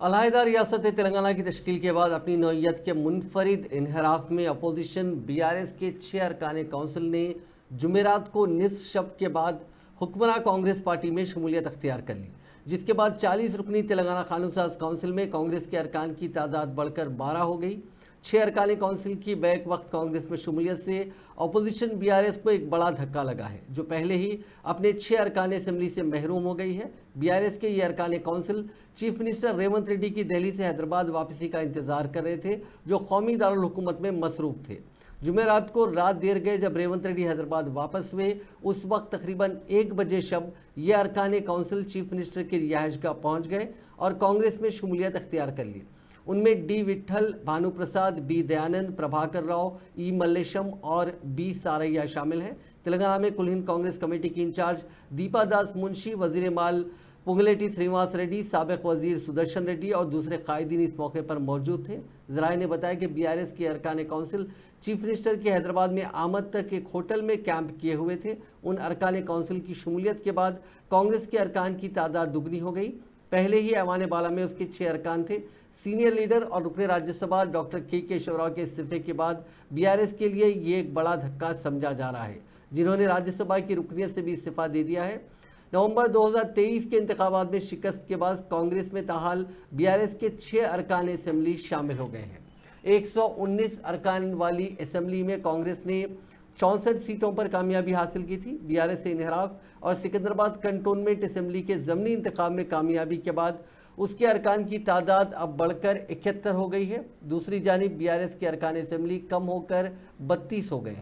अलहदा रियासत तेलंगाना की तश्कील के बाद अपनी नौइयत के मुनफरिद इनहराफ में अपोजिशन BRS के 6 अरकान कौंसिल ने जुमेरात को निसफ शब के बाद हुक्मरान कांग्रेस पार्टी में शमूलियत अख्तियार कर ली, जिसके बाद 40 रुकनी तेलंगाना कानून साज काउंसिल में कांग्रेस के अरकान की तादाद बढ़कर 12 हो गई। 6 अरकान काउंसिल की बैक वक्त कांग्रेस में शमूलियत से अपोजिशन BRS को एक बड़ा धक्का लगा है, जो पहले ही अपने 6 अरकान असम्बली से महरूम हो गई है। BRS के ये अरकान council chief minister Revanth Reddy की दिल्ली से हैदराबाद वापसी का इंतजार कर रहे थे, जो कौमी दारुल हुकूमत में मसरूफ थे। जुमेरात को रात देर गए जब रेवंत रेड्डी हैदराबाद वापस हुए, उस वक्त तकरीबन 1 बजे शब ये अरकान काउंसिल चीफ मिनिस्टर की रिहाइशगाह पहुँच गए और कांग्रेस में शमूलियत अख्तियार कर ली। उनमें D विट्ठल, भानु प्रसाद, B दयानंद, प्रभाकर राव, E मल्लेशम और B सारैया शामिल हैं। तेलंगाना में कुल हिंद कांग्रेस कमेटी की इंचार्ज दीपा दास मुंशी, वजीर माल पुंगलेटी श्रीनिवास रेड्डी, साबिक वजीर सुदर्शन रेड्डी और दूसरे कायदीन इस मौके पर मौजूद थे। जराये ने बताया कि BRS के अरकान काउंसिल चीफ मिनिस्टर की हैदराबाद में आमद तक एक होटल में कैंप किए हुए थे। उन अरकान काउंसिल की शमूलियत के बाद कांग्रेस के अरकान की तादाद दुगनी हो गई। पहले ही ऐवान बाला में उसके 6 अरकान थे। सीनियर लीडर और रुकने राज्यसभा डॉक्टर के केशवराव के इस्तीफे के बाद BRS के लिए ये एक बड़ा धक्का समझा जा रहा है, जिन्होंने राज्यसभा की रुकनीत से भी इस्तीफा दे दिया है। नवंबर 2023 के इंतखाबात में शिकस्त के बाद कांग्रेस में ताहाल BRS के 6 अरकान असम्बली शामिल हो गए हैं। 119 अरकान वाली असम्बली में कांग्रेस ने 64 सीटों पर कामयाबी हासिल की थी। BRS से इनहराफ और सिकंदराबाद कंटोनमेंट असम्बली के ज़मनी इंतखाब में कामयाबी के बाद उसके अरकान की तादाद अब बढ़कर 71 हो गई है। दूसरी जानिब BRS के अरकान असम्बली कम होकर 32 हो गए।